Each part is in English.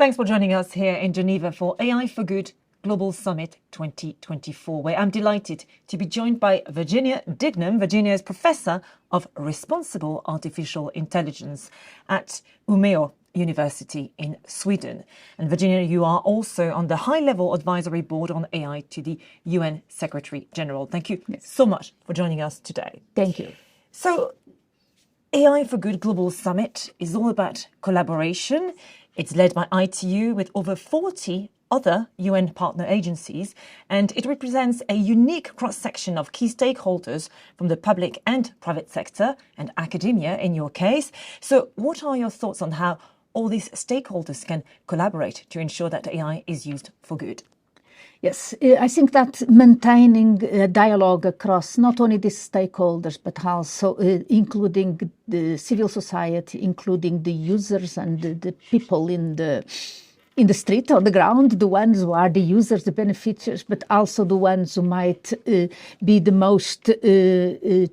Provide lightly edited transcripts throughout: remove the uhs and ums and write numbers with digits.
Thanks for joining us here in Geneva for AI for Good Global Summit 2024, where I'm delighted to be joined by Virginia Dignum. Virginia is Professor of Responsible Artificial Intelligence at Umeå University in Sweden. And Virginia, you are also on the high-level advisory board on AI to the UN Secretary General. Thank you so much for joining us today. Thank you. So, AI for Good Global Summit is all about collaboration. It's led by ITU with over 40 other UN partner agencies, and it represents a unique cross-section of key stakeholders from the public and private sector and academia in your case. So what are your thoughts on how all these stakeholders can collaborate to ensure that AI is used for good? Yes, I think that maintaining dialogue across not only the stakeholders, but also including the civil society, including the users and the people in the street or the ground, the ones who are the users, the beneficiaries, but also the ones who might be the most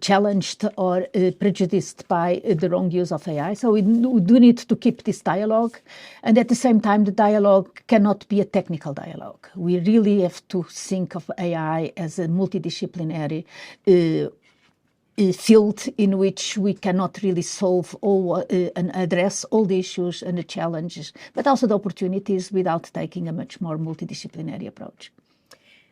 challenged or prejudiced by the wrong use of AI. So we do need to keep this dialogue. And at the same time, the dialogue cannot be a technical dialogue. We really have to think of AI as a multidisciplinary field in which we cannot really solve all and address all the issues and the challenges, but also the opportunities without taking a much more multidisciplinary approach.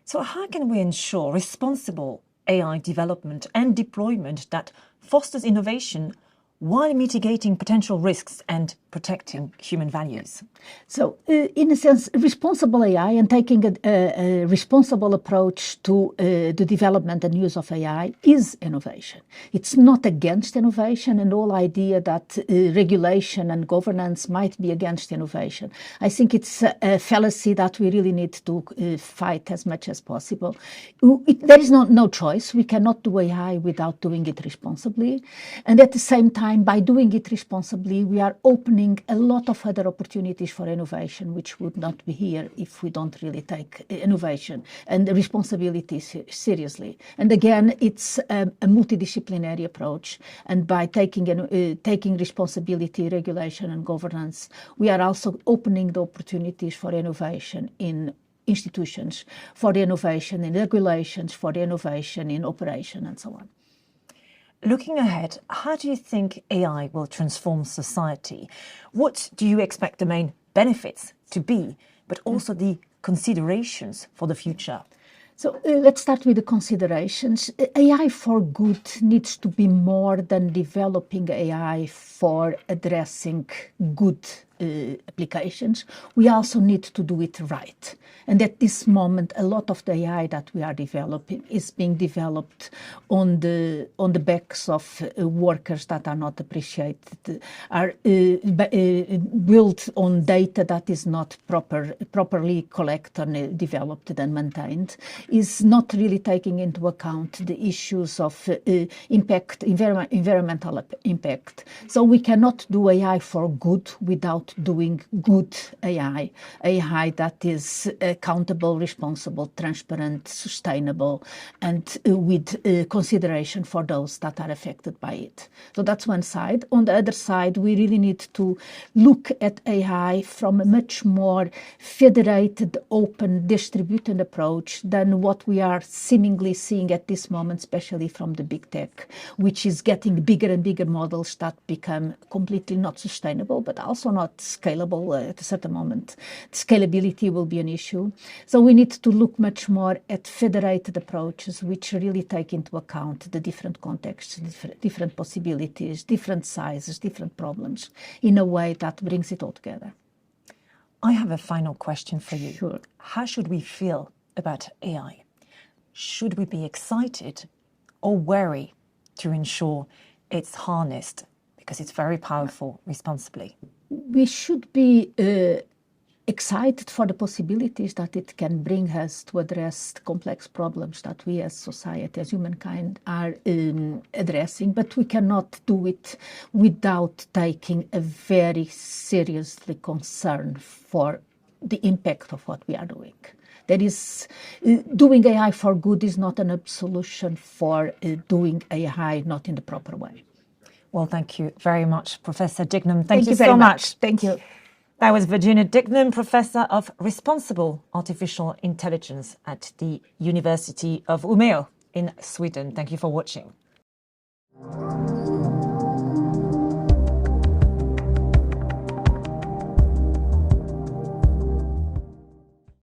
So how can we ensure responsible AI development and deployment that fosters innovation while mitigating potential risks and protecting human values? So, in a sense, responsible AI and taking a responsible approach to the development and use of AI is innovation. It's not against innovation, and all idea that regulation and governance might be against innovation. I think it's a fallacy that we really need to fight as much as possible. There is no choice. We cannot do AI without doing it responsibly. And at the same time, by doing it responsibly, we are opening a lot of other opportunities for innovation, which would not be here if we don't really take innovation and the responsibility seriously. And again, it's a multidisciplinary approach. And by taking responsibility, regulation, and governance, we are also opening the opportunities for innovation in institutions, for the innovation in regulations, for the innovation in operation, and so on. Looking ahead, how do you think AI will transform society? What do you expect the main benefits to be, but also the considerations for the future? So let's start with the considerations. AI for good needs to be more than developing AI for addressing good applications. We also need to do it right. And at this moment, a lot of the AI that we are developing is being developed on the backs of workers that are not appreciated, are built on data that is not properly collected and developed and maintained, is not really taking into account the issues of environmental impact. So we cannot do AI for good without doing good AI that is accountable, responsible, transparent, sustainable, and with consideration for those that are affected by it. So that's one side. On the other side, we really need to look at AI from a much more federated, open, distributed approach than what we are seemingly seeing at this moment, especially from the big tech, which is getting bigger and bigger models that become completely not sustainable, but also not scalable at a certain moment. Scalability will be an issue. So we need to look much more at federated approaches, which really take into account the different contexts, different possibilities, different sizes, different problems, in a way that brings it all together. I have a final question for you. Sure. How should we feel about AI? Should we be excited or wary to ensure it's harnessed, because it's very powerful, responsibly? We should be excited for the possibilities that it can bring us to address the complex problems that we as society, as humankind, are addressing, but we cannot do it without taking a very seriously concern for the impact of what we are doing. That is, doing AI for good is not an absolution for doing AI not in the proper way. Well, thank you very much, Professor Dignum. Thank you very so much. Thank you. That was Virginia Dignum, Professor of Responsible Artificial Intelligence at the University of Umeå in Sweden. Thank you for watching.